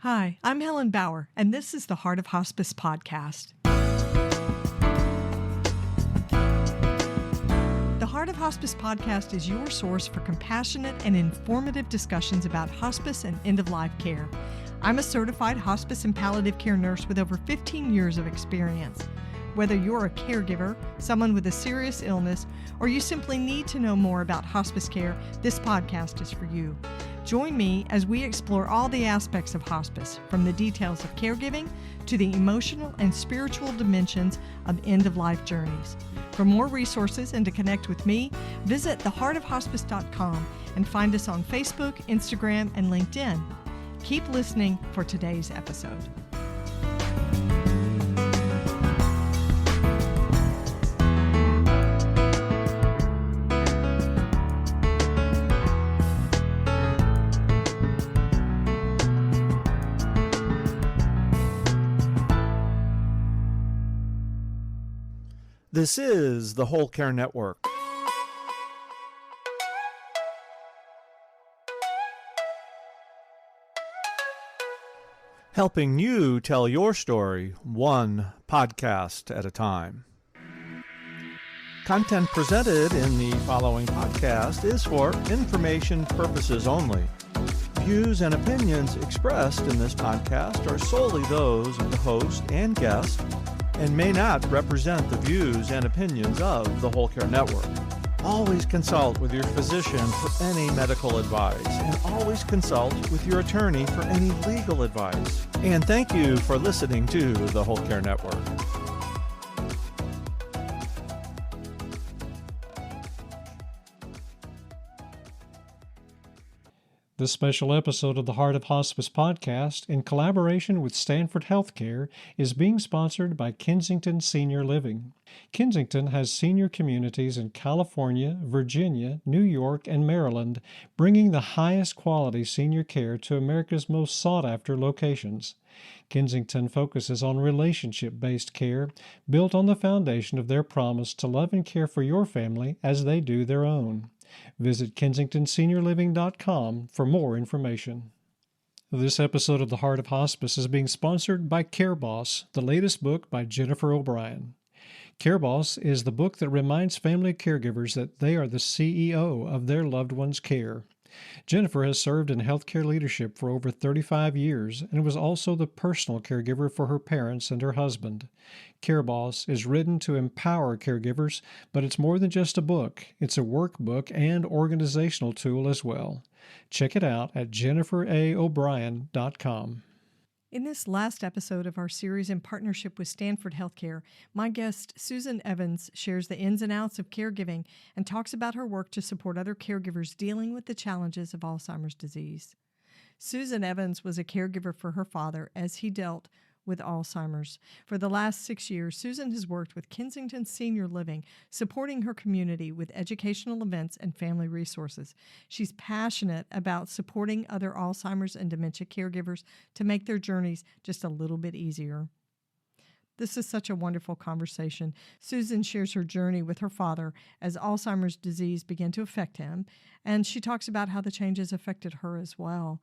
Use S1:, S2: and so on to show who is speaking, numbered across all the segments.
S1: Hi, I'm Helen Bauer, and this is the Heart of Hospice podcast. The Heart of Hospice podcast is your source for compassionate and informative discussions about hospice and end-of-life care. I'm a certified hospice and palliative care nurse with over 15 years of experience. Whether you're a caregiver, someone with a serious illness, or you simply need to know more about hospice care, this podcast is for you. Join me as we explore all the aspects of hospice, from the details of caregiving to the emotional and spiritual dimensions of end-of-life journeys. For more resources and to connect with me, visit theheartofhospice.com and find us on Facebook, Instagram, and LinkedIn. Keep listening for today's episode.
S2: This is the Whole Care Network. Helping you tell your story one podcast at a time. Content presented in the following podcast is for information purposes only. Views and opinions expressed in this podcast are solely those of the host and guest and may not represent the views and opinions of the Whole Care Network. Always consult with your physician for any medical advice, and always consult with your attorney for any legal advice. And thank you for listening to the Whole Care Network.
S3: This special episode of the Heart of Hospice podcast, in collaboration with Stanford Healthcare, is being sponsored by Kensington Senior Living. Kensington has senior communities in California, Virginia, New York, and Maryland, bringing the highest quality senior care to America's most sought-after locations. Kensington focuses on relationship-based care, built on the foundation of their promise to love and care for your family as they do their own. Visit KensingtonSeniorLiving.com for more information. This episode of The Heart of Hospice is being sponsored by Care Boss, the latest book by Jennifer O'Brien. Care Boss is the book that reminds family caregivers that they are the CEO of their loved one's care. Jennifer has served in healthcare leadership for over 35 years and was also the personal caregiver for her parents and her husband. Care Boss is written to empower caregivers, but it's more than just a book. It's a workbook and organizational tool as well. Check it out at jenniferaobrien.com.
S1: In this last episode of our series in partnership with Stanford Healthcare, my guest, Susan Evans, shares the ins and outs of caregiving and talks about her work to support other caregivers dealing with the challenges of Alzheimer's disease. Susan Evans was a caregiver for her father as he dealt with Alzheimer's. For the last 6 years, Susan has worked with Kensington Senior Living, supporting her community with educational events and family resources. She's passionate about supporting other Alzheimer's and dementia caregivers to make their journeys just a little bit easier. This is such a wonderful conversation. Susan shares her journey with her father as Alzheimer's disease began to affect him, and she talks about how the changes affected her as well.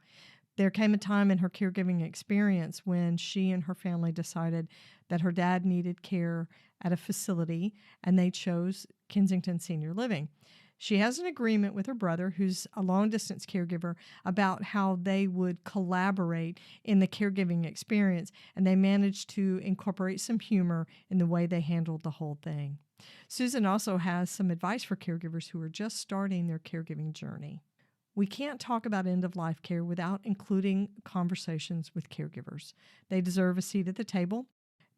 S1: There came a time in her caregiving experience when she and her family decided that her dad needed care at a facility, and they chose Kensington Senior Living. She has an agreement with her brother, who's a long-distance caregiver, about how they would collaborate in the caregiving experience, and they managed to incorporate some humor in the way they handled the whole thing. Susan also has some advice for caregivers who are just starting their caregiving journey. We can't talk about end-of-life care without including conversations with caregivers. They deserve a seat at the table.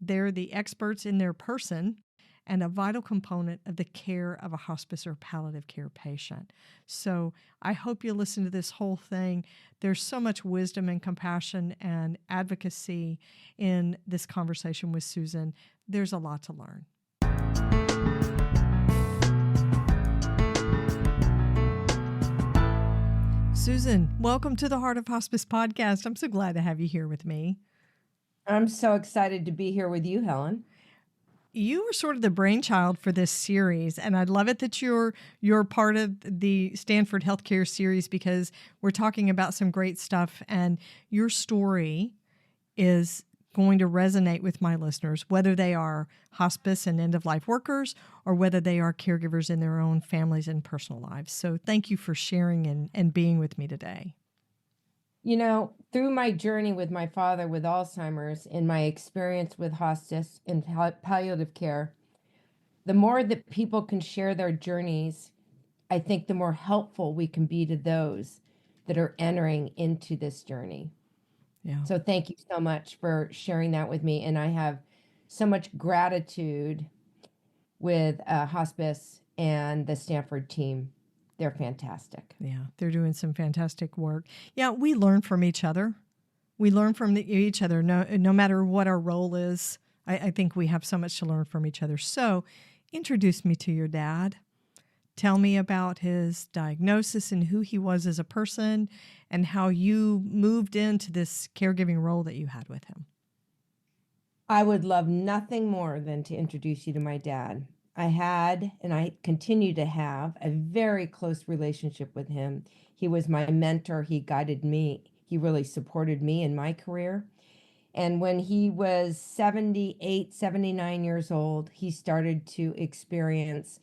S1: They're the experts in their person and a vital component of the care of a hospice or palliative care patient. So I hope you listen to this whole thing. There's so much wisdom and compassion and advocacy in this conversation with Susan. There's a lot to learn. Susan, welcome to the Heart of Hospice podcast. I'm so glad to have you here with me.
S4: I'm so excited to be here with you, Helen.
S1: you were sort of the brainchild for this series, and I love it that you're part of the Stanford Healthcare series because we're talking about some great stuff, and your story is going to resonate with my listeners, whether they are hospice and end-of-life workers or whether they are caregivers in their own families and personal lives. So thank you for sharing and being with me today.
S4: You know, through my journey with my father with Alzheimer's and my experience with hospice and palliative care, the more that people can share their journeys, I think the more helpful we can be to those that are entering into this journey.
S1: Yeah.
S4: So thank you so much for sharing that with me. And I have so much gratitude with hospice and the Stanford team. They're fantastic.
S1: Yeah, they're doing some fantastic work. Yeah, we learn from each other. We learn from each other, no matter what our role is. I think we have so much to learn from each other. So introduce me to your dad. Tell me about his diagnosis and who he was as a person and how you moved into this caregiving role that you had with him.
S4: I would love nothing more than to introduce you to my dad. I had, and I continue to have, a very close relationship with him. He was my mentor. He guided me. He really supported me in my career. And when he was 78, 79 years old, he started to experience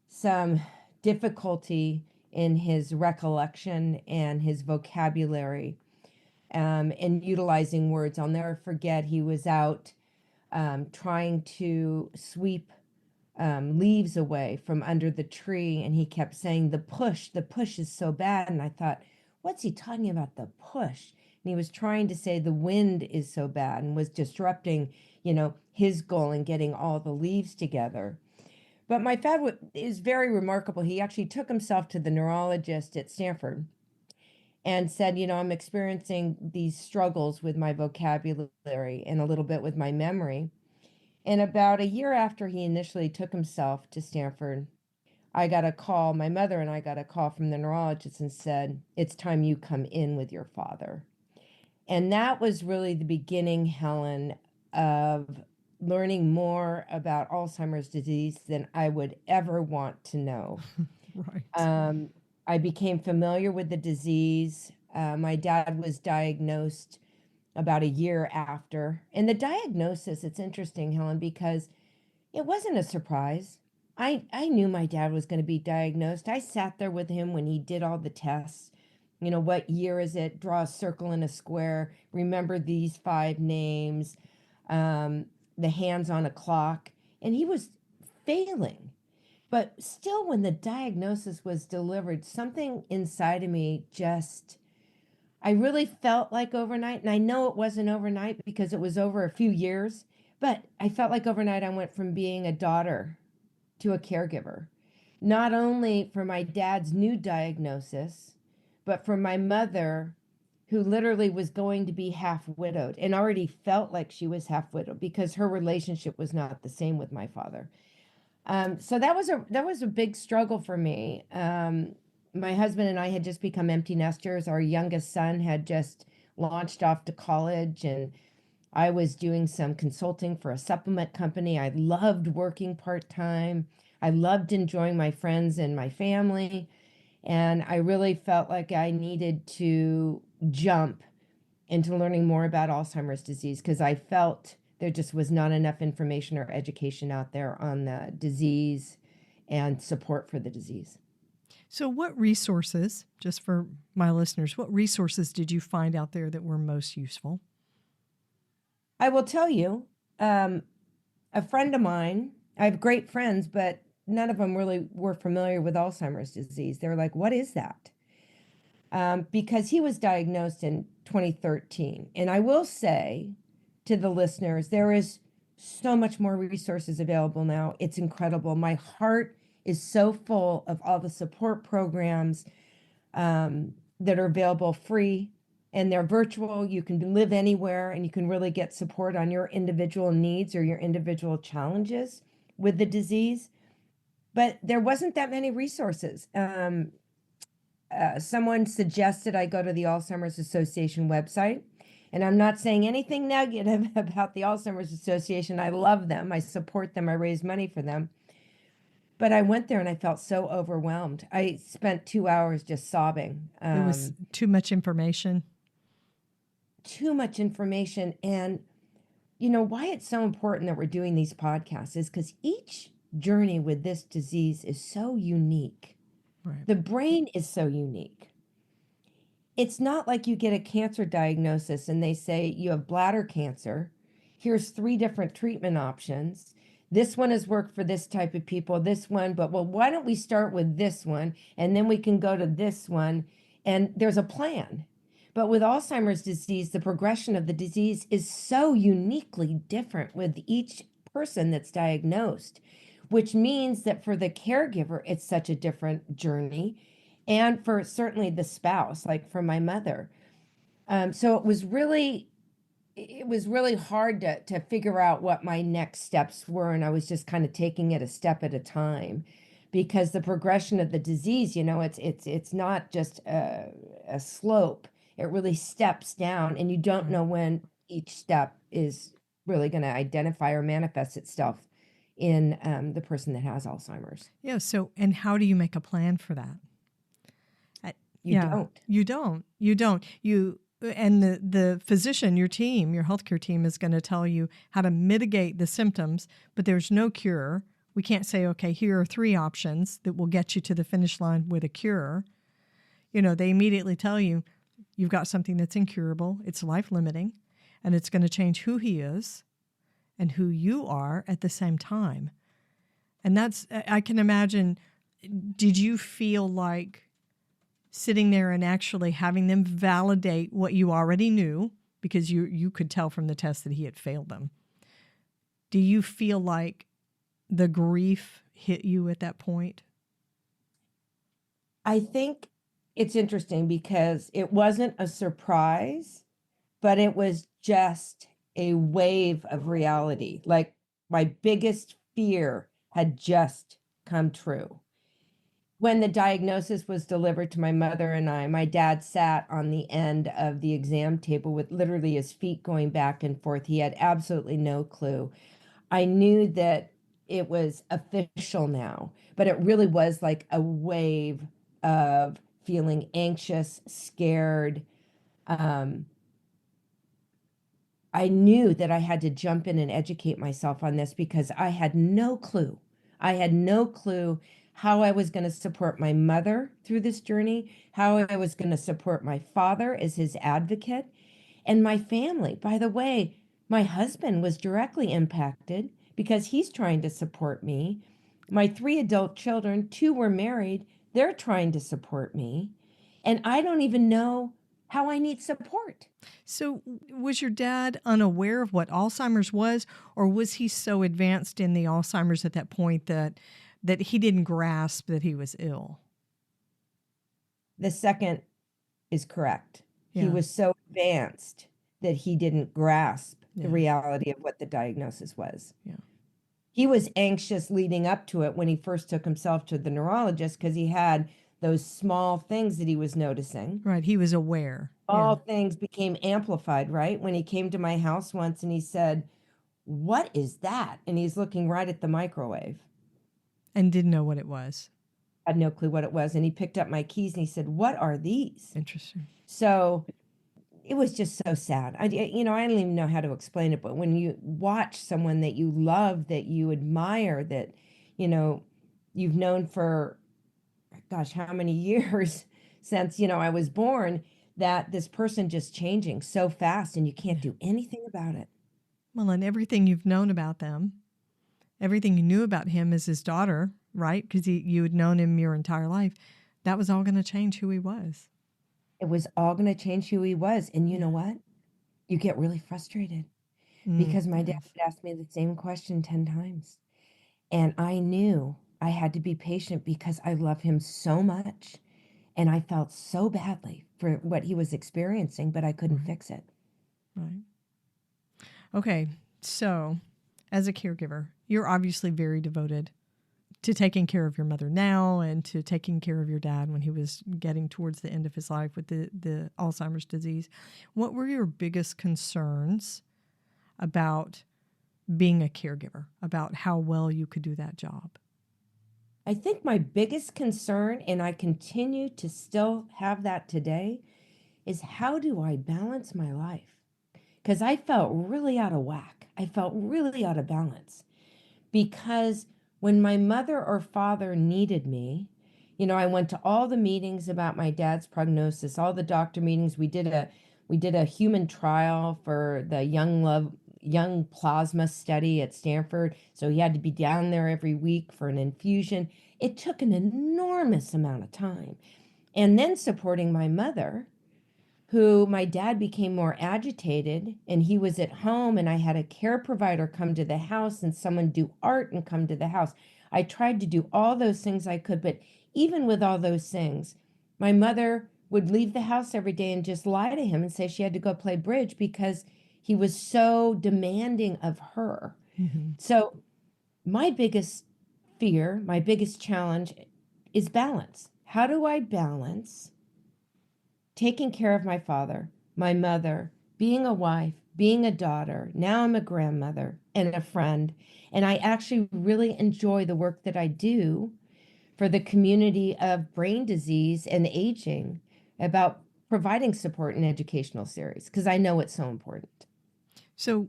S4: some difficulty in his recollection and his vocabulary, and utilizing words. I'll never forget, he was out trying to sweep leaves away from under the tree, and he kept saying, the push is so bad. And I thought, what's he talking about, the push? And he was trying to say the wind is so bad and was disrupting, his goal in getting all the leaves together. But my dad is very remarkable. He actually took himself to the neurologist at Stanford and said, I'm experiencing these struggles with my vocabulary and a little bit with my memory. And about a year after he initially took himself to Stanford, I got a call, my mother and I got a call from the neurologist and said, it's time you come in with your father. And that was really the beginning, Helen, of learning more about Alzheimer's disease than I would ever want to know.
S1: Right.
S4: I became familiar with the disease. My dad was diagnosed about a year after. And the diagnosis, it's interesting, Helen, because it wasn't a surprise. I knew my dad was going to be diagnosed. I sat there with him when he did all the tests. What year is it? Draw a circle and a square. Remember these 5 names. The hands on a clock. And he was failing. But still, when the diagnosis was delivered, something inside of me I really felt like overnight, and I know it wasn't overnight because it was over a few years, but I felt like overnight I went from being a daughter to a caregiver, not only for my dad's new diagnosis, but for my mother, who literally was going to be half widowed and already felt like she was half widowed because her relationship was not the same with my father. So that was a big struggle for me. My husband and I had just become empty nesters. Our youngest son had just launched off to college, and I was doing some consulting for a supplement company. I loved working part-time. I loved enjoying my friends and my family. And I really felt like I needed to jump into learning more about Alzheimer's disease because I felt there just was not enough information or education out there on the disease and support for the disease.
S1: So what resources, just for my listeners, what resources did you find out there that were most useful?
S4: I will tell you, a friend of mine, I have great friends, but none of them really were familiar with Alzheimer's disease. They were like, what is that? Because he was diagnosed in 2013. And I will say to the listeners, there is so much more resources available now. It's incredible. My heart is so full of all the support programs that are available free, and they're virtual. You can live anywhere and you can really get support on your individual needs or your individual challenges with the disease. But there wasn't that many resources. Someone suggested I go to the Alzheimer's Association website. And I'm not saying anything negative about the Alzheimer's Association. I love them. I support them. I raise money for them. But I went there and I felt so overwhelmed. I spent 2 hours just sobbing.
S1: It was too much information.
S4: Too much information. And, you know, why it's so important that we're doing these podcasts is because each journey with this disease is so unique.
S1: Right.
S4: The brain is so unique. It's not like you get a cancer diagnosis and they say you have bladder cancer. Here's 3 different treatment options. This one has worked for this type of people, this one, but well, why don't we start with this one and then we can go to this one? And there's a plan. But with Alzheimer's disease, the progression of the disease is so uniquely different with each person that's diagnosed, which means that for the caregiver, it's such a different journey. And for certainly the spouse, like for my mother. So it was really hard to figure out what my next steps were. And I was just kind of taking it a step at a time because the progression of the disease, you know, it's not just a slope. It really steps down and you don't know when each step is really going to identify or manifest itself in the person that has Alzheimer's.
S1: Yeah. So, and how do you make a plan for that?
S4: You don't.
S1: You don't. You don't. You and the physician, your team, your healthcare team is going to tell you how to mitigate the symptoms, but there's no cure. We can't say, okay, here are 3 options that will get you to the finish line with a cure. You know, they immediately tell you, you've got something that's incurable, it's life-limiting, and it's going to change who he is and who you are at the same time. And that's, I can imagine, did you feel like sitting there and actually having them validate what you already knew, because you could tell from the test that he had failed them? Do you feel like the grief hit you at that point?
S4: I think it's interesting because it wasn't a surprise, but it was just a wave of reality. Like my biggest fear had just come true. When the diagnosis was delivered to my mother and I, my dad sat on the end of the exam table with literally his feet going back and forth. He had absolutely no clue. I knew that it was official now, but it really was like a wave of feeling anxious, scared. I knew that I had to jump in and educate myself on this because I had no clue. I had no clue how I was going to support my mother through this journey, how I was going to support my father as his advocate, and my family. By the way, my husband was directly impacted because he's trying to support me. My 3 adult children, 2 were married, they're trying to support me. And I don't even know how I need support.
S1: So was your dad unaware of what Alzheimer's was, or was he so advanced in the Alzheimer's at that point that he didn't grasp that he was ill?
S4: The second is correct.
S1: Yeah.
S4: He was so advanced that he didn't grasp
S1: Yeah.
S4: the reality of what the diagnosis was.
S1: Yeah.
S4: He was anxious leading up to it when he first took himself to the neurologist because he had those small things that he was noticing.
S1: Right. He was aware.
S4: All things became amplified, right? When he came to my house once and he said, "What is that?" And he's looking right at the microwave.
S1: And didn't know what it was.
S4: I had no clue what it was. And he picked up my keys and he said, "What are these?"
S1: Interesting.
S4: So it was just so sad. I don't even know how to explain it, but when you watch someone that you love, that you admire, that, you've known for, gosh, how many years since, I was born, that this person just changing so fast and you can't do anything about it.
S1: Well, and everything you've known about them, everything you knew about him as his daughter, right? Because you had known him your entire life. That was all going to change who he was.
S4: It was all going to change who he was. And you know what? You get really frustrated because my dad would ask me the same question 10 times. And I knew I had to be patient because I love him so much. And I felt so badly for what he was experiencing, but I couldn't fix it.
S1: Right. Okay. So as a caregiver, you're obviously very devoted to taking care of your mother now and to taking care of your dad when he was getting towards the end of his life with the Alzheimer's disease. What were your biggest concerns about being a caregiver, about how well you could do that job?
S4: I think my biggest concern, and I continue to still have that today, is how do I balance my life? Because I felt really out of whack. I felt really out of balance. Because when my mother or father needed me, I went to all the meetings about my dad's prognosis, all the doctor meetings. We did a human trial for the young plasma study at Stanford. So he had to be down there every week for an infusion. It took an enormous amount of time. And then supporting my mother, who my dad became more agitated, and he was at home, and I had a care provider come to the house and someone do art and come to the house. I tried to do all those things I could, but even with all those things, my mother would leave the house every day and just lie to him and say she had to go play bridge because he was so demanding of her.
S1: Mm-hmm.
S4: So my biggest fear, my biggest challenge is balance. How do I balance taking care of my father, my mother, being a wife, being a daughter, now I'm a grandmother and a friend, and I actually really enjoy the work that I do for the community of brain disease and aging about providing support in educational series, because I know it's so important.
S1: So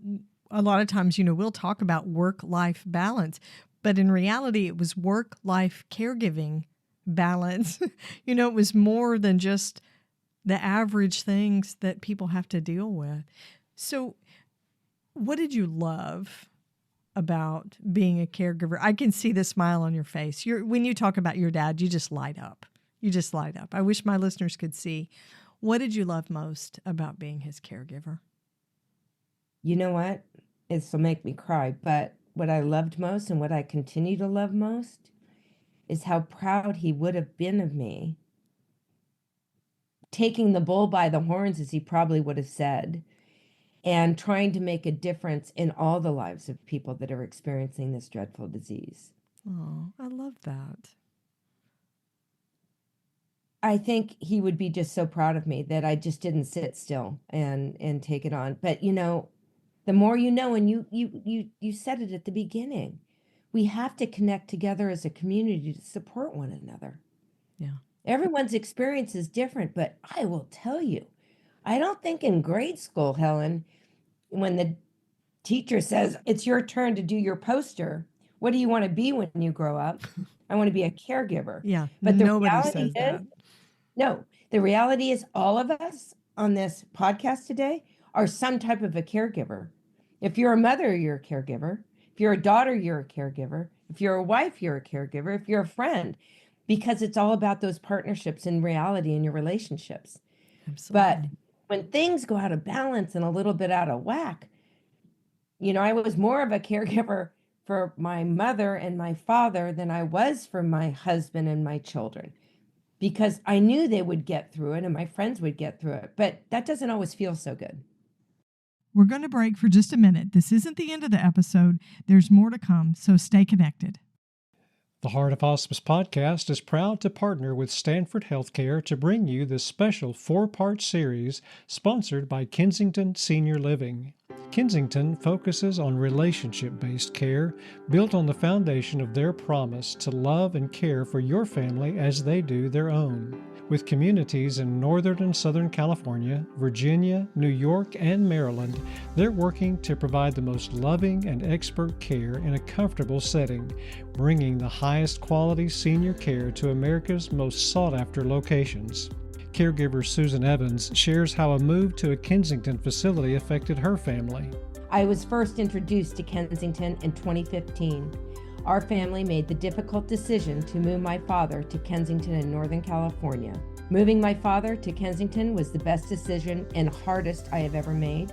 S1: a lot of times, we'll talk about work-life balance, but in reality, it was work-life caregiving balance. It was more than just the average things that people have to deal with. So what did you love about being a caregiver? I can see the smile on your face. When you talk about your dad, you just light up. You just light up. I wish my listeners could see. What did you love most about being his caregiver?
S4: You know what? This will make me cry, but what I loved most and what I continue to love most is how proud he would have been of me, taking the bull by the horns, as he probably would have said, and trying to make a difference in all the lives of people that are experiencing this dreadful disease.
S1: Oh, I love that.
S4: I think he would be just so proud of me that I just didn't sit still and take it on. But the more you know, and you said it at the beginning, we have to connect together as a community to support one another.
S1: Yeah.
S4: Everyone's experience is different, but I will tell you, I don't think in grade school, Helen, when the teacher says, it's your turn to do your poster, what do you want to be when you grow up? I want to be a caregiver.
S1: Yeah,
S4: but
S1: nobody says that.
S4: No, the reality is all of us on this podcast today are some type of a caregiver. If you're a mother, you're a caregiver. If you're a daughter, you're a caregiver. If you're a wife, you're a caregiver. If you're a friend, because it's all about those partnerships in reality in your relationships.
S1: Absolutely.
S4: But when things go out of balance and a little bit out of whack, I was more of a caregiver for my mother and my father than I was for my husband and my children, because I knew they would get through it and my friends would get through it. But that doesn't always feel so good.
S1: We're going to break for just a minute. This isn't the end of the episode. There's more to come, so stay connected.
S3: The Heart of Hospice podcast is proud to partner with Stanford Healthcare to bring you this special 4-part series sponsored by Kensington Senior Living. Kensington focuses on relationship-based care built on the foundation of their promise to love and care for your family as they do their own. With communities in Northern and Southern California, Virginia, New York, and Maryland, they're working to provide the most loving and expert care in a comfortable setting, bringing the highest quality senior care to America's most sought-after locations. Caregiver Susan Evans shares how a move to a Kensington facility affected her family.
S4: I was first introduced to Kensington in 2015. Our family made the difficult decision to move my father to Kensington in Northern California. Moving my father to Kensington was the best decision and hardest I have ever made.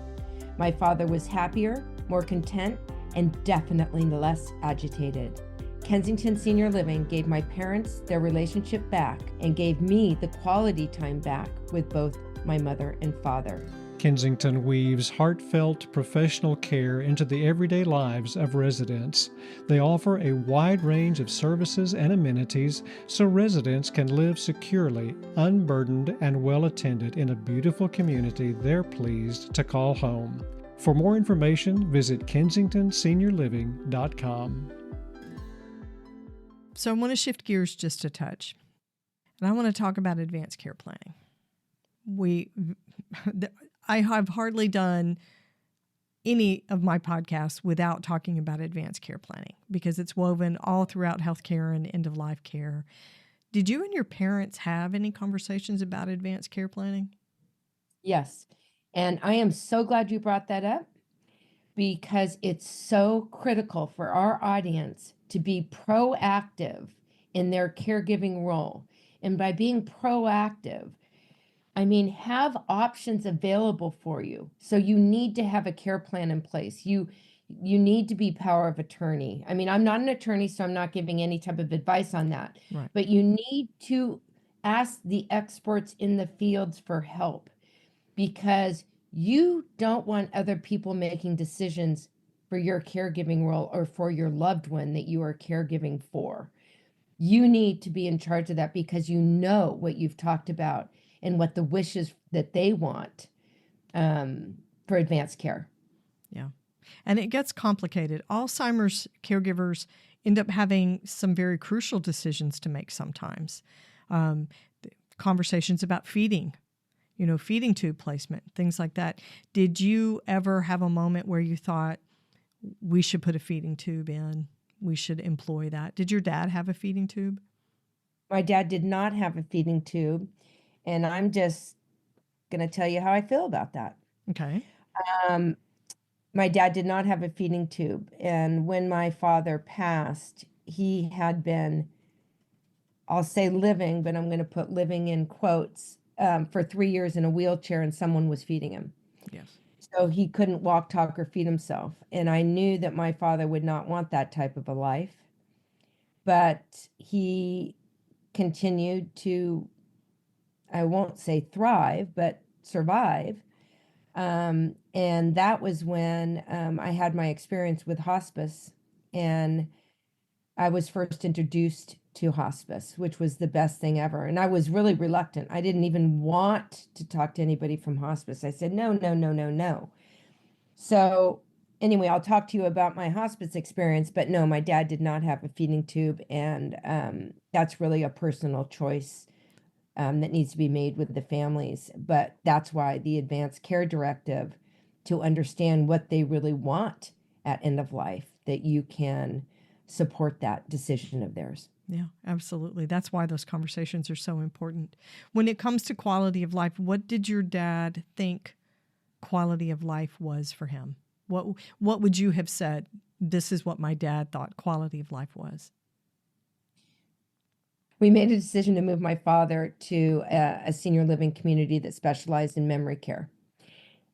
S4: My father was happier, more content, and definitely less agitated. Kensington Senior Living gave my parents their relationship back and gave me the quality time back with both my mother and father.
S3: Kensington weaves heartfelt professional care into the everyday lives of residents. They offer a wide range of services and amenities so residents can live securely, unburdened, and well attended in a beautiful community they're pleased to call home. For more information, visit kensingtonseniorliving.com.
S1: So I want to shift gears just a touch, and I want to talk about advanced care planning. I have hardly done any of my podcasts without talking about advanced care planning because it's woven all throughout healthcare and end-of-life care. Did you and your parents have any conversations about advanced care planning?
S4: Yes. And I am so glad you brought that up because it's so critical for our audience to be proactive in their caregiving role. And by being proactive, I mean, have options available for you. So you need to have a care plan in place. You need to be power of attorney. I mean, I'm not an attorney, so I'm not giving any type of advice on that.
S1: Right.
S4: But you need to ask the experts in the fields for help because you don't want other people making decisions for your caregiving role or for your loved one that you are caregiving for. You need to be in charge of that because you know what you've talked about and what the wishes that they want for advanced care.
S1: Yeah. And it gets complicated. Alzheimer's caregivers end up having some very crucial decisions to make sometimes. Conversations about feeding, feeding tube placement, things like that. Did you ever have a moment where you thought, we should put a feeding tube in? We should employ that. Did your dad have a feeding tube?
S4: My dad did not have a feeding tube. And I'm just going to tell you how I feel about that.
S1: Okay.
S4: My dad did not have a feeding tube. And when my father passed, he had been, I'll say living, but I'm going to put living in quotes, for 3 years in a wheelchair and someone was feeding him.
S1: Yes.
S4: So he couldn't walk, talk, or feed himself. And I knew that my father would not want that type of a life. But he continued to, I won't say thrive, but survive. And that was when I had my experience with hospice. And I was first introduced to hospice, which was the best thing ever. And I was really reluctant. I didn't even want to talk to anybody from hospice. I said, no, no, no, no, no. So anyway, I'll talk to you about my hospice experience, but no, my dad did not have a feeding tube. And that's really a personal choice that needs to be made with the families. But that's why the advanced care directive, to understand what they really want at end of life, that you can support that decision of theirs.
S1: Yeah, absolutely. That's why those conversations are so important. When it comes to quality of life, what did your dad think quality of life was for him? What would you have said, this is what my dad thought quality of life was?
S4: We made a decision to move my father to a senior living community that specialized in memory care.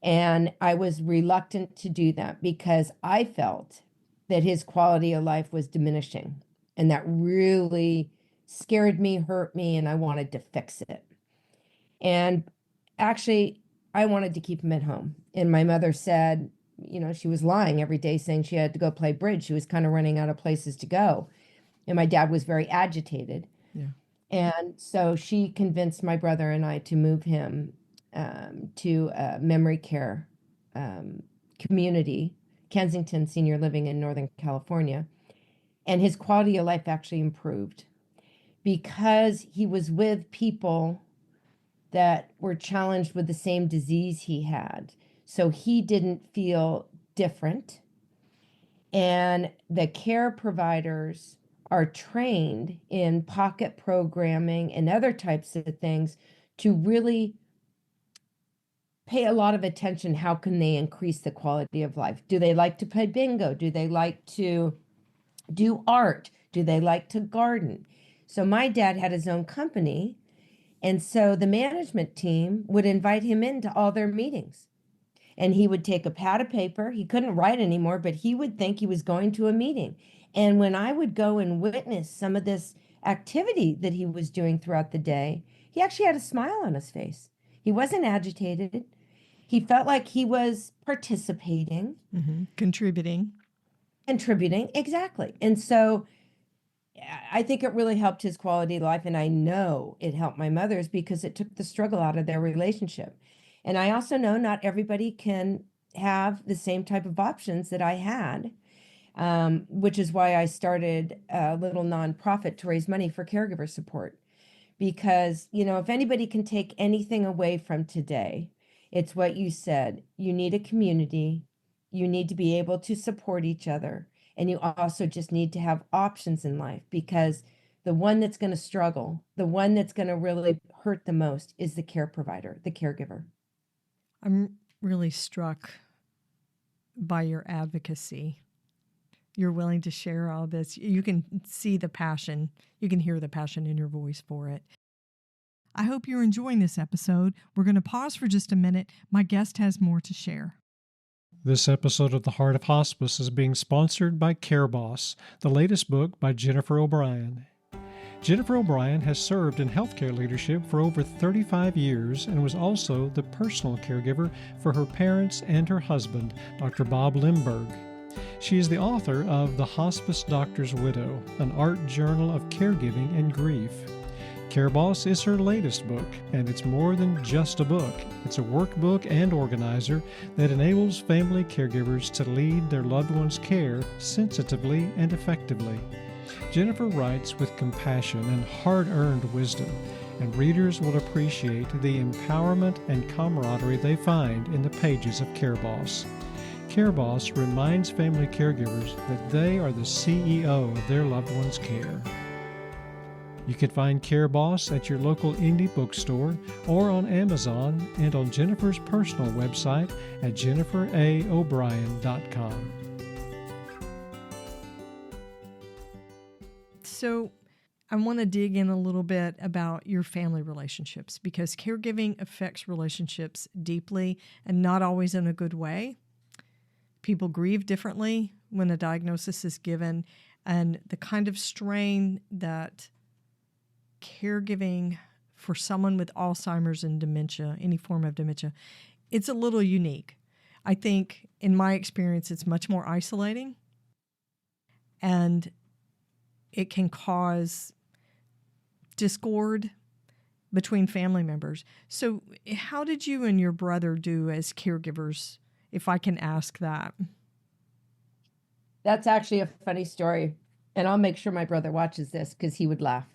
S4: And I was reluctant to do that because I felt that his quality of life was diminishing. And that really scared me, hurt me, and I wanted to fix it. And actually, I wanted to keep him at home. And my mother said, she was lying every day saying she had to go play bridge. She was kind of running out of places to go. And my dad was very agitated.
S1: Yeah.
S4: And so she convinced my brother and I to move him to a memory care community, Kensington Senior Living in Northern California. And his quality of life actually improved because he was with people that were challenged with the same disease he had. So he didn't feel different. And the care providers are trained in pocket programming and other types of things to really pay a lot of attention. How can they increase the quality of life? Do they like to play bingo? Do they like to do art? Do they like to garden? So my dad had his own company. And so the management team would invite him into all their meetings. And he would take a pad of paper. He couldn't write anymore, but he would think he was going to a meeting. And when I would go and witness some of this activity that he was doing throughout the day, he actually had a smile on his face. He wasn't agitated. He felt like he was participating,
S1: Contributing.
S4: contributing. Exactly. And so I think it really helped his quality of life. And I know it helped my mother's because it took the struggle out of their relationship. And I also know not everybody can have the same type of options that I had, which is why I started a little nonprofit to raise money for caregiver support. Because, if anybody can take anything away from today, it's what you said. You need a community. You need to be able to support each other. And you also just need to have options in life, because the one that's going to struggle, the one that's going to really hurt the most is the care provider, the caregiver.
S1: I'm really struck by your advocacy. You're willing to share all this. You can see the passion. You can hear the passion in your voice for it. I hope you're enjoying this episode. We're going to pause for just a minute. My guest has more to share.
S3: This episode of The Heart of Hospice is being sponsored by Care Boss, the latest book by Jennifer O'Brien. Jennifer O'Brien has served in healthcare leadership for over 35 years and was also the personal caregiver for her parents and her husband, Dr. Bob Limberg. She is the author of The Hospice Doctor's Widow, an art journal of caregiving and grief. Care Boss is her latest book, and it's more than just a book. It's a workbook and organizer that enables family caregivers to lead their loved ones' care sensitively and effectively. Jennifer writes with compassion and hard-earned wisdom, and readers will appreciate the empowerment and camaraderie they find in the pages of Care Boss. Care Boss reminds family caregivers that they are the CEO of their loved one's care. You can find Care Boss at your local indie bookstore or on Amazon and on Jennifer's personal website at jenniferaobrien.com.
S1: So I want to dig in a little bit about your family relationships, because caregiving affects relationships deeply and not always in a good way. People grieve differently when a diagnosis is given, and the kind of strain that caregiving for someone with Alzheimer's and dementia, any form of dementia, it's a little unique. I think in my experience, it's much more isolating, and it can cause discord between family members. So how did you and your brother do as caregivers, if I can ask that?
S4: That's actually a funny story. And I'll make sure my brother watches this because he would laugh.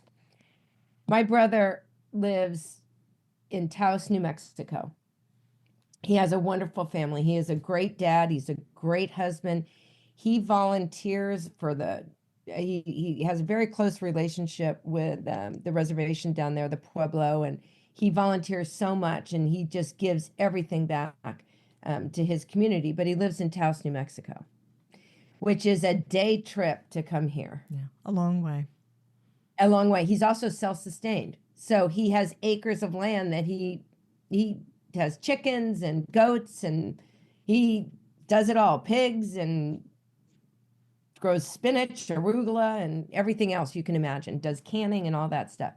S4: My brother lives in Taos, New Mexico. He has a wonderful family. He is a great dad. He's a great husband. He volunteers for he has a very close relationship with the reservation down there, the Pueblo, and he volunteers so much, and he just gives everything back to his community. But he lives in Taos, New Mexico, which is a day trip to come here.
S1: Yeah, a long way.
S4: A long way. He's also self-sustained. So he has acres of land that he has chickens and goats, and he does it all, pigs, and grows spinach, arugula, and everything else you can imagine, does canning and all that stuff.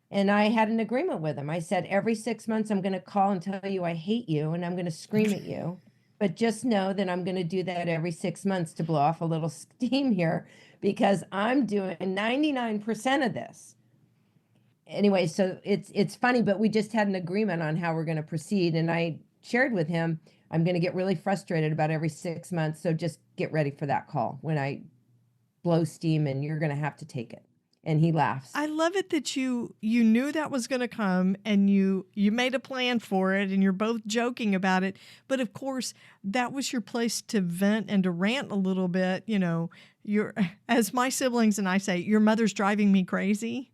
S4: And I had an agreement with him. I said, every 6 months, I'm going to call and tell you I hate you, and I'm going to scream at you. But just know that I'm going to do that every 6 months to blow off a little steam here, because I'm doing 99% of this. Anyway, so it's funny, but we just had an agreement on how we're going to proceed. And I shared with him, I'm going to get really frustrated about every 6 months. So just get ready for that call when I blow steam, and you're going to have to take it. And he laughs.
S1: I love it that you knew that was going to come, and you made a plan for it, and you're both joking about it. But of course, that was your place to vent and to rant a little bit. You know, as my siblings and I say, your mother's driving me crazy.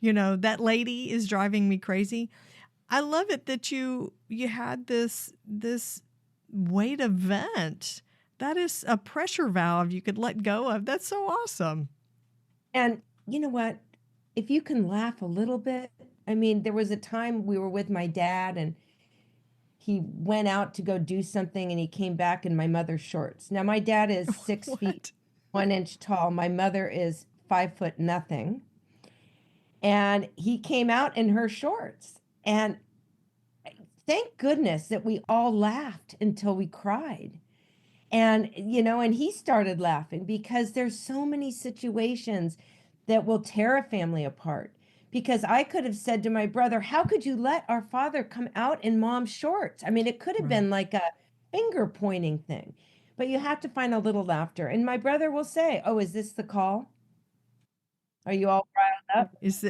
S1: You know, that lady is driving me crazy. I love it that you had this way to vent. That is a pressure valve you could let go of. That's so awesome.
S4: And you know what? If you can laugh a little bit, I mean, there was a time we were with my dad, and he went out to go do something, and he came back in my mother's shorts. Now, my dad is 6 feet 1 inch tall. My mother is 5 foot nothing. And he came out in her shorts. And thank goodness that we all laughed until we cried. And, and he started laughing because there's so many situations that will tear a family apart. Because I could have said to my brother, how could you let our father come out in mom's shorts? I mean, it could have
S1: Right.
S4: been like a finger pointing thing, but you have to find a little laughter. And my brother will say, oh, is this the call? Are you all riled up?
S1: Is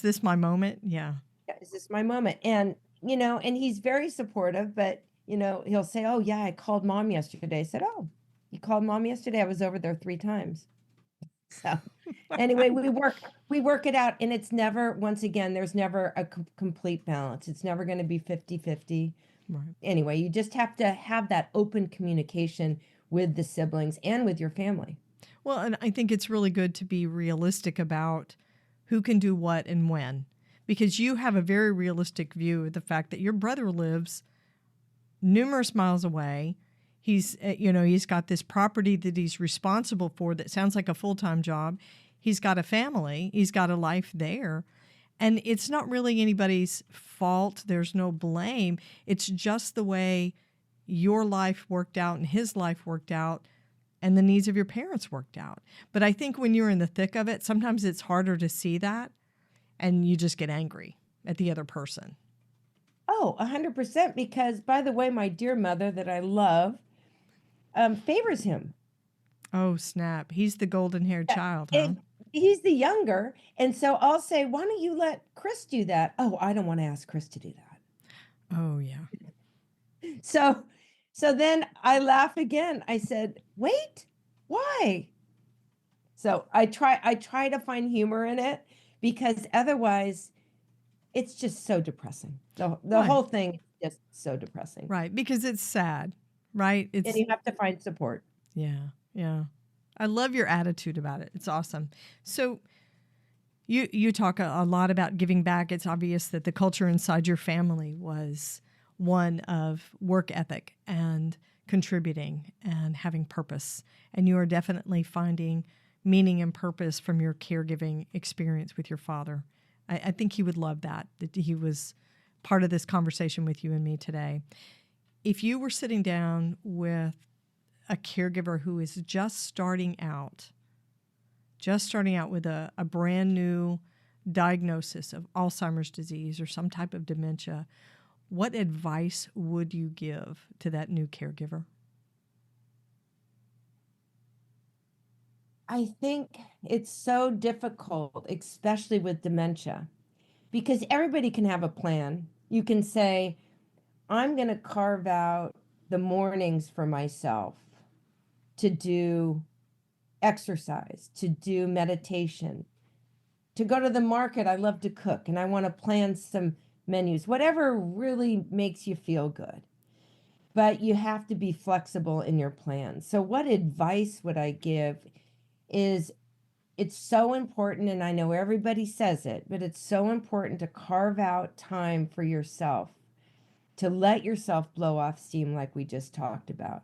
S1: this my moment? Yeah.
S4: Yeah, is this my moment? And, and he's very supportive, but, he'll say, oh, yeah, I called mom yesterday. I said, oh, you called mom yesterday? I was over there 3 times. So anyway, we work it out, and it's never, once again, there's never a complete balance. It's never going to be 50-50.
S1: Right.
S4: Anyway, you just have to have that open communication with the siblings and with your family.
S1: Well, and I think it's really good to be realistic about who can do what and when, because you have a very realistic view of the fact that your brother lives numerous miles away. He's got this property that he's responsible for that sounds like a full-time job. He's got a family. He's got a life there. And it's not really anybody's fault. There's no blame. It's just the way your life worked out and his life worked out and the needs of your parents worked out. But I think when you're in the thick of it, sometimes it's harder to see that and you just get angry at the other person.
S4: Oh, 100%. Because, by the way, my dear mother that I love favors him.
S1: Oh, snap. He's the golden-haired child, huh?
S4: He's the younger. And so I'll say, why don't you let Chris do that? Oh, I don't want to ask Chris to do that.
S1: Oh, yeah.
S4: So then I laugh again. I said, wait, why? So I try to find humor in it, because otherwise it's just so depressing. The
S1: Right.
S4: whole thing is just so depressing.
S1: Right, because it's sad, right?
S4: And you have to find support.
S1: Yeah, yeah. I love your attitude about it. It's awesome. So you talk a lot about giving back. It's obvious that the culture inside your family was one of work ethic and contributing and having purpose. And you are definitely finding meaning and purpose from your caregiving experience with your father. I think he would love that he was part of this conversation with you and me today. If you were sitting down with a caregiver who is just starting out with a brand new diagnosis of Alzheimer's disease or some type of dementia, what advice would you give to that new caregiver?
S4: I think it's so difficult, especially with dementia, because everybody can have a plan. You can say, I'm going to carve out the mornings for myself to do exercise, to do meditation, to go to the market. I love to cook and I want to plan some menus, whatever really makes you feel good. But you have to be flexible in your plans. So what advice would I give is, it's so important, and I know everybody says it, but it's so important to carve out time for yourself, to let yourself blow off steam like we just talked about,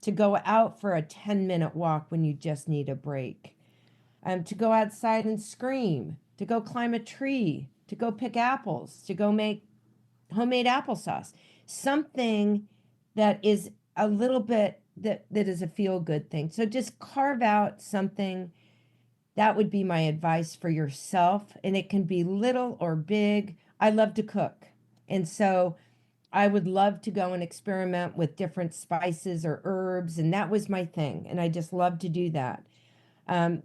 S4: to go out for a 10-minute walk when you just need a break, to go outside and scream, to go climb a tree, to go pick apples, to go make homemade applesauce, something that is a little bit that is a feel-good thing. So just carve out something. That would be my advice for yourself. And it can be little or big. I love to cook. And so I would love to go and experiment with different spices or herbs. And that was my thing. And I just love to do that.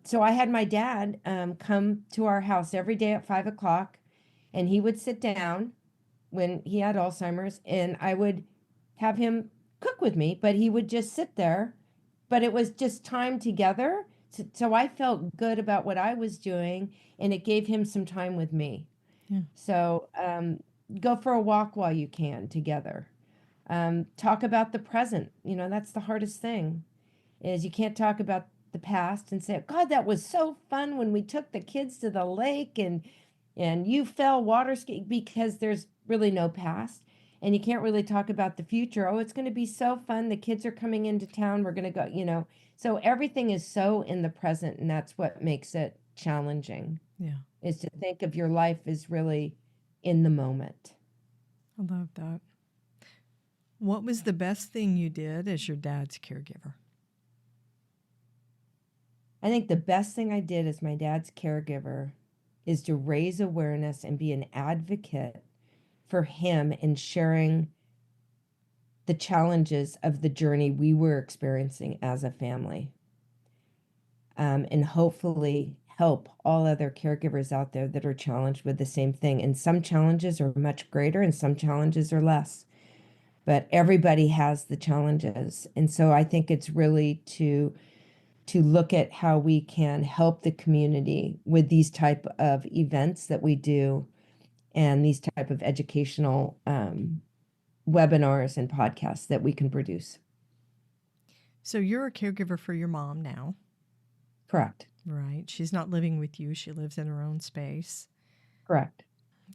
S4: So I had my dad come to our house every day at 5 o'clock, and he would sit down when he had Alzheimer's, and I would have him cook with me, but he would just sit there. But it was just time together. So I felt good about what I was doing, and it gave him some time with me.
S1: Yeah.
S4: So go for a walk while you can together. Talk about the present. That's the hardest thing, is you can't talk about the past and say, God, that was so fun when we took the kids to the lake and you fell water skiing, because there's really no past. And you can't really talk about the future. Oh, it's going to be so fun. The kids are coming into town. We're going to go, So everything is so in the present, and that's what makes it challenging.
S1: Yeah.
S4: Is to think of your life as really in the moment.
S1: I love that. What was the best thing you did as your dad's caregiver?
S4: I think the best thing I did as my dad's caregiver is to raise awareness and be an advocate for him in sharing the challenges of the journey we were experiencing as a family. And hopefully help all other caregivers out there that are challenged with the same thing. And some challenges are much greater and some challenges are less. But everybody has the challenges. And so I think it's really to look at how we can help the community with these type of events that we do and these type of educational webinars and podcasts that we can produce.
S1: So you're a caregiver for your mom now.
S4: Correct.
S1: Right. She's not living with you. She lives in her own space.
S4: Correct.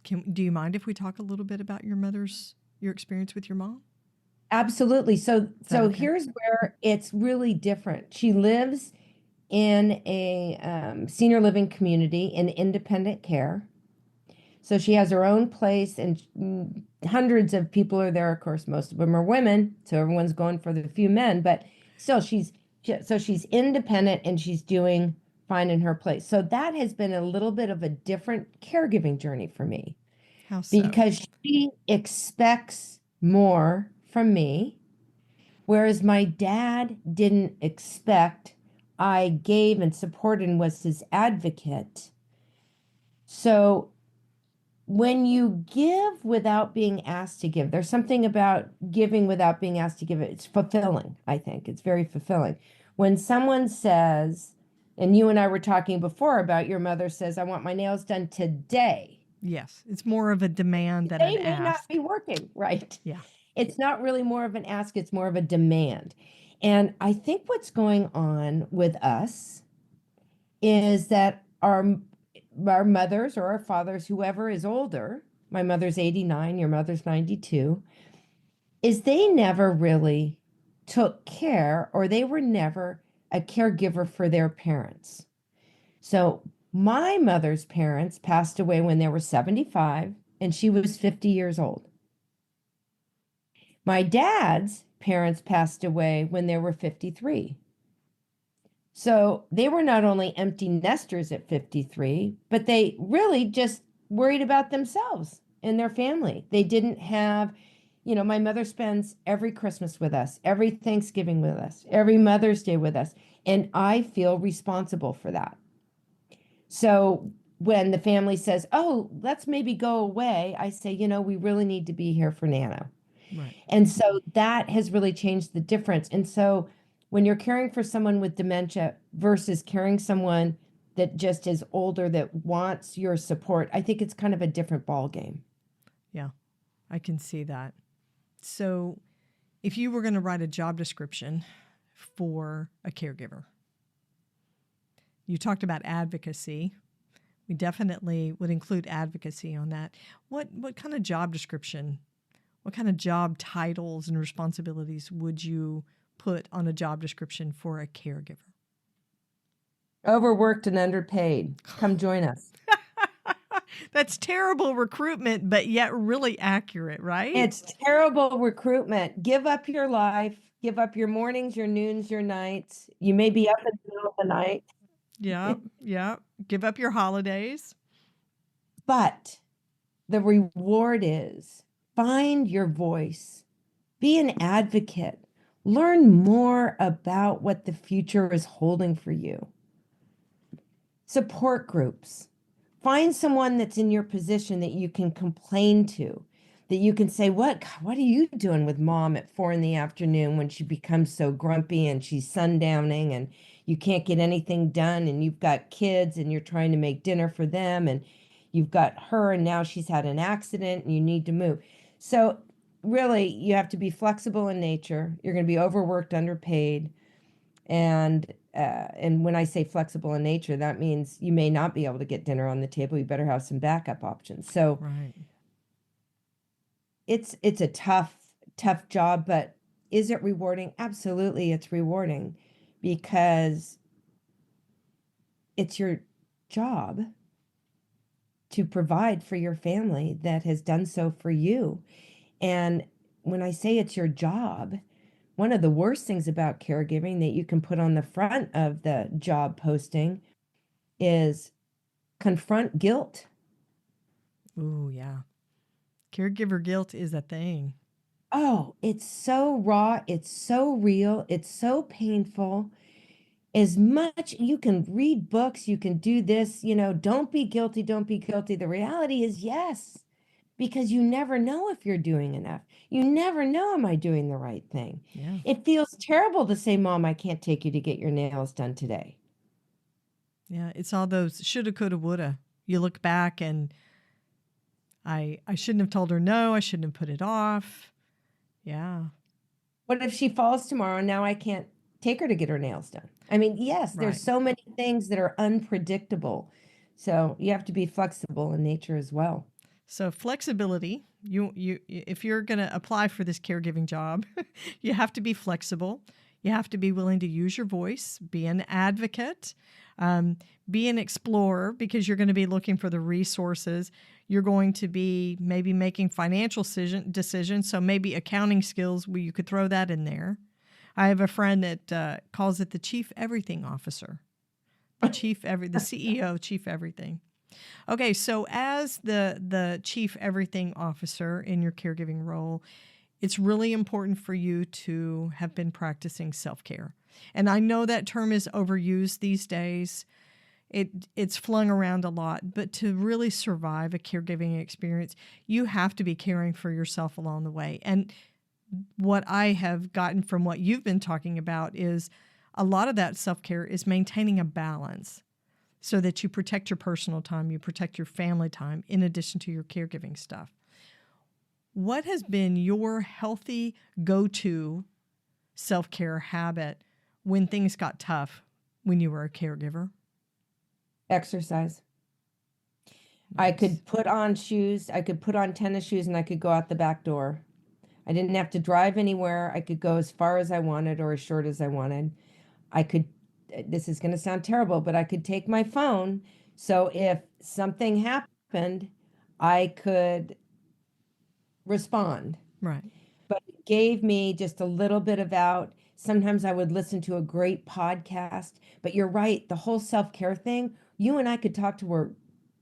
S1: Do you mind if we talk a little bit about your experience with your mom?
S4: Absolutely. So
S1: okay?
S4: Here's where it's really different. She lives in a senior living community in independent care. So she has her own place, and hundreds of people are there. Of course, most of them are women, so everyone's going for the few men. But still, she's independent and she's doing fine in her place. So that has been a little bit of a different caregiving journey for me.
S1: How so?
S4: Because she expects more from me, whereas my dad didn't expect. I gave and supported and was his advocate. So when you give without being asked to give, there's something about giving without being asked to give. It's fulfilling, I think. It's very fulfilling. When someone says, and you and I were talking before about your mother says, I want my nails done today.
S1: Yes, it's more of a demand than an ask.
S4: They may not be working, right?
S1: Yeah.
S4: It's not really more of an ask, it's more of a demand. And I think what's going on with us is that our mothers or our fathers, whoever is older, my mother's 89, your mother's 92, is they never really took care, or they were never a caregiver for their parents. So my mother's parents passed away when they were 75 and she was 50 years old. My dad's parents passed away when they were 53. So they were not only empty nesters at 53, but they really just worried about themselves and their family. They didn't have, my mother spends every Christmas with us, every Thanksgiving with us, every Mother's Day with us. And I feel responsible for that. So when the family says, oh, let's maybe go away, I say, we really need to be here for Nana.
S1: Right.
S4: And so that has really changed the difference. And so when you're caring for someone with dementia versus caring someone that just is older that wants your support, I think it's kind of a different ball game.
S1: Yeah, I can see that. So if you were going to write a job description for a caregiver, you talked about advocacy. We definitely would include advocacy on that. What kind of job description, what kind of job titles and responsibilities would you put on a job description for a caregiver?
S4: Overworked and underpaid. Come join us.
S1: That's terrible recruitment, but yet really accurate, right?
S4: It's terrible recruitment. Give up your life. Give up your mornings, your noons, your nights. You may be up in the middle of the night.
S1: Yeah. Give up your holidays.
S4: But the reward is find your voice. Be an advocate. Learn more about what the future is holding for you. Support groups. Find someone that's in your position that you can complain to, that you can say, what are you doing with mom at 4 p.m. when she becomes so grumpy and she's sundowning and you can't get anything done and you've got kids and you're trying to make dinner for them and you've got her and now she's had an accident and you need to move. So really, you have to be flexible in nature. You're going to be overworked, underpaid. And when I say flexible in nature, that means you may not be able to get dinner on the table. You better have some backup options. So
S1: right.
S4: It's a tough job, but is it rewarding? Absolutely, it's rewarding because it's your job to provide for your family that has done so for you. And when I say it's your job, one of the worst things about caregiving that you can put on the front of the job posting is confront guilt.
S1: Ooh, yeah. Caregiver guilt is a thing.
S4: Oh, it's so raw, it's so real, it's so painful. As much you can read books, you can do this, don't be guilty, don't be guilty. The reality is yes, because you never know if you're doing enough. You never know, am I doing the right thing?
S1: Yeah.
S4: It feels terrible to say, Mom, I can't take you to get your nails done today.
S1: Yeah. It's all those shoulda, coulda, woulda. You look back and I shouldn't have told her no. I shouldn't have put it off. Yeah.
S4: What if she falls tomorrow and now I can't take her to get her nails done? I mean, yes, there's
S1: Right.
S4: so many things that are unpredictable. So you have to be flexible in nature as well.
S1: So flexibility, you if you're going to apply for this caregiving job, you have to be flexible. You have to be willing to use your voice, be an advocate, be an explorer because you're going to be looking for the resources. You're going to be maybe making financial decisions. So maybe accounting skills, you could throw that in there. I have a friend that calls it the chief everything officer, the CEO, chief everything. Okay, so as the chief everything officer in your caregiving role, it's really important for you to have been practicing self-care. And I know that term is overused these days. It's flung around a lot, but to really survive a caregiving experience, you have to be caring for yourself along the way. And what I have gotten from what you've been talking about is a lot of that self-care is maintaining a balance so that you protect your personal time, you protect your family time, in addition to your caregiving stuff. What has been your healthy go-to self-care habit when things got tough when you were a caregiver?
S4: Exercise. I
S1: Nice.
S4: could put on shoes, I could put on tennis shoes, and I could go out the back door. I didn't have to drive anywhere. I could go as far as I wanted or as short as I wanted. I could, this is going to sound terrible, but I could take my phone. So if something happened, I could respond.
S1: Right.
S4: But it gave me just a little bit of out. Sometimes I would listen to a great podcast. But you're right, the whole self-care thing, you and I could talk to her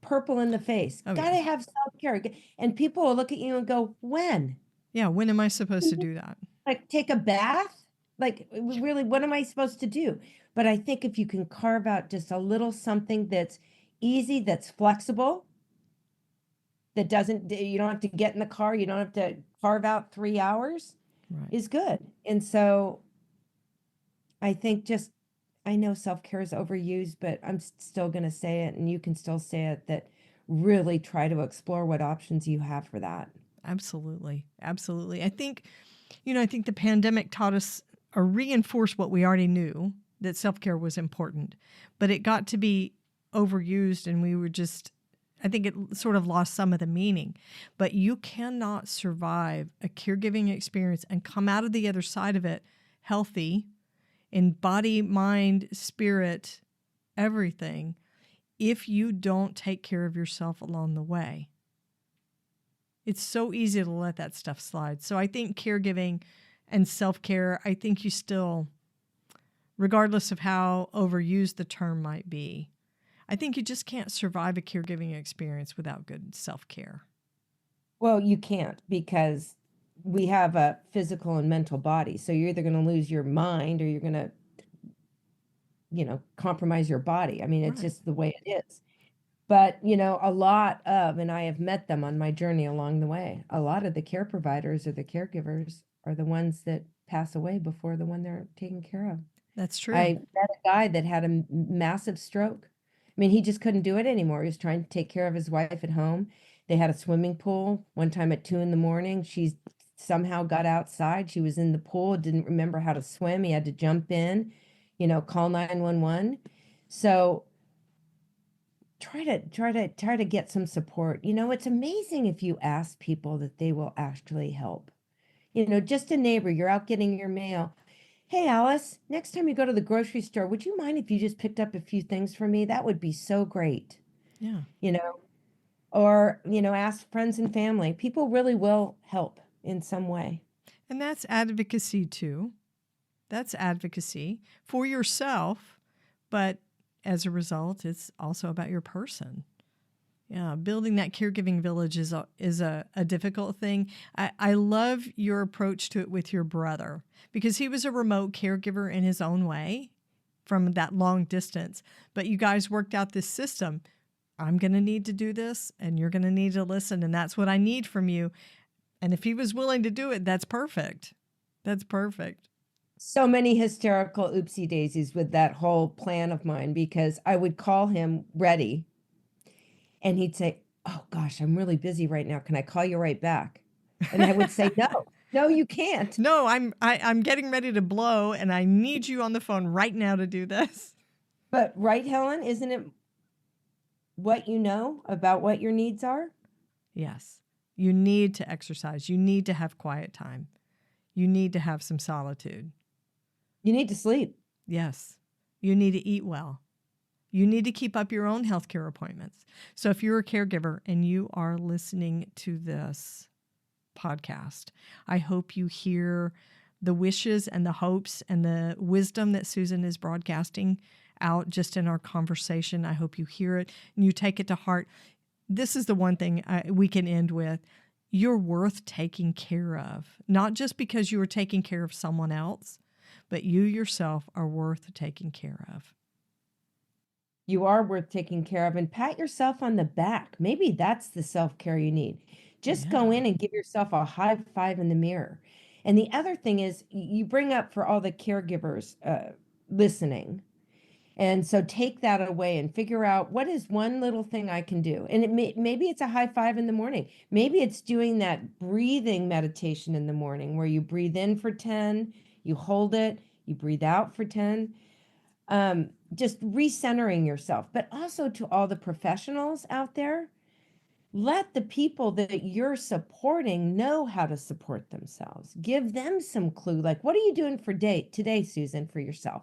S4: purple in the face.
S1: Oh,
S4: Gotta
S1: yeah.
S4: have self-care. And people will look at you and go, when?
S1: Yeah, when am I supposed to do that?
S4: Like take a bath? Like really, what am I supposed to do? But I think if you can carve out just a little something that's easy, that's flexible, that doesn't, you don't have to get in the car, you don't have to carve out 3 hours,
S1: Right.
S4: is good. And so I think just, I know self-care is overused, but I'm still going to say it, and you can still say it, that really try to explore what options you have for that.
S1: Absolutely. Absolutely. I think the pandemic taught us or reinforced what we already knew, that self-care was important, but it got to be overused and we were just, I think it sort of lost some of the meaning. But you cannot survive a caregiving experience and come out of the other side of it healthy in body, mind, spirit, everything, if you don't take care of yourself along the way. It's so easy to let that stuff slide. So I think caregiving and self-care, I think you still, regardless of how overused the term might be, I think you just can't survive a caregiving experience without good self-care.
S4: Well, you can't, because we have a physical and mental body. So you're either going to lose your mind or you're going to, compromise your body. I mean, it's
S1: Right.
S4: just the way it is. But, a lot of, and I have met them on my journey along the way, a lot of the care providers or the caregivers are the ones that pass away before the one they're taking care of.
S1: That's true.
S4: I met a guy that had a massive stroke. I mean, he just couldn't do it anymore. He was trying to take care of his wife at home. They had a swimming pool. One time at 2 a.m, she somehow got outside. She was in the pool, didn't remember how to swim. He had to jump in, call 911. So try to get some support. It's amazing if you ask people that they will actually help. Just a neighbor, you're out getting your mail. Hey, Alice, next time you go to the grocery store, would you mind if you just picked up a few things for me? That would be so great.
S1: Yeah.
S4: Or, ask friends and family. People really will help in some way.
S1: And that's advocacy too. That's advocacy for yourself, but as a result, it's also about your person. Yeah, building that caregiving village is a difficult thing. I love your approach to it with your brother because he was a remote caregiver in his own way from that long distance. But you guys worked out this system. I'm going to need to do this and you're going to need to listen. And that's what I need from you. And if he was willing to do it, that's perfect. That's perfect.
S4: So many hysterical oopsie daisies with that whole plan of mine because I would call him ready and he'd say, "Oh gosh, I'm really busy right now. Can I call you right back?" And I would say, no, you can't.
S1: No, I'm getting ready to blow and I need you on the phone right now to do this.
S4: But right, Helen, isn't it what you know about what your needs are?
S1: Yes. You need to exercise. You need to have quiet time. You need to have some solitude.
S4: You need to sleep.
S1: Yes. You need to eat well. You need to keep up your own healthcare appointments. So if you're a caregiver and you are listening to this podcast, I hope you hear the wishes and the hopes and the wisdom that Susan is broadcasting out just in our conversation. I hope you hear it and you take it to heart. This is the one thing we can end with. You're worth taking care of, not just because you are taking care of someone else, but you yourself are worth taking care of.
S4: You are worth taking care of, and pat yourself on the back. Maybe that's the self-care you need. Just go in and give yourself a high five in the mirror. And the other thing is you bring up for all the caregivers listening. And so take that away and figure out what is one little thing I can do. And maybe it's a high five in the morning. Maybe it's doing that breathing meditation in the morning where you breathe in for 10, you hold it, you breathe out for 10. Just recentering yourself, but also to all the professionals out there, let the people that you're supporting know how to support themselves. Give them some clue. Like, what are you doing for today, Susan, for yourself?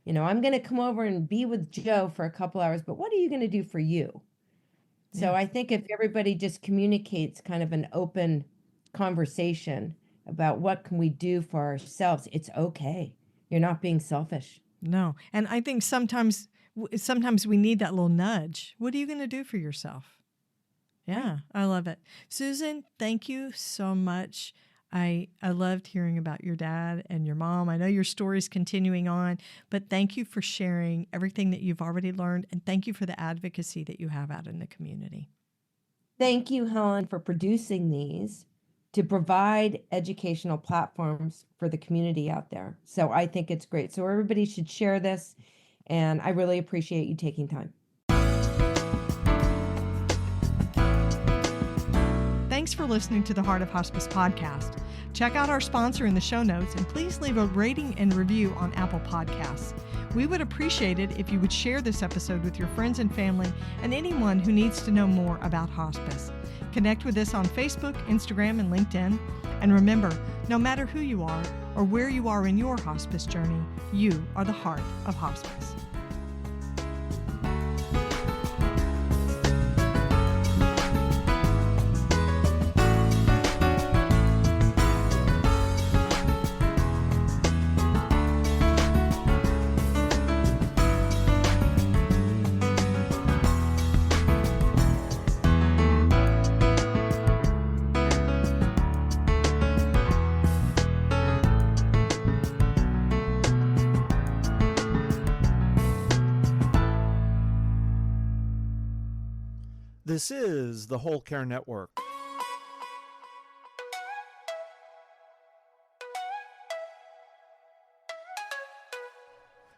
S4: You know, I'm going to come over and be with Joe for a couple hours, but what are you going to do for you? So I think if everybody just communicates kind of an open conversation about what can we do for ourselves, it's okay. You're not being selfish.
S1: No. And I think sometimes we need that little nudge. What are you going to do for yourself? Yeah, I love it. Susan, thank you so much. I loved hearing about your dad and your mom. I know your story's continuing on, but thank you for sharing everything that you've already learned. And thank you for the advocacy that you have out in the community.
S4: Thank you, Helen, for producing these to provide educational platforms for the community out there. So I think it's great. So everybody should share this, and I really appreciate you taking time.
S1: Thanks for listening to the Heart of Hospice podcast. Check out our sponsor in the show notes, and please leave a rating and review on Apple Podcasts. We would appreciate it if you would share this episode with your friends and family and anyone who needs to know more about hospice. Connect with us on Facebook, Instagram, and LinkedIn. And remember, no matter who you are or where you are in your hospice journey, you are the heart of hospice.
S2: This is the Whole Care Network.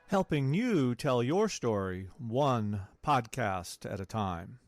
S2: Helping you tell your story one podcast at a time.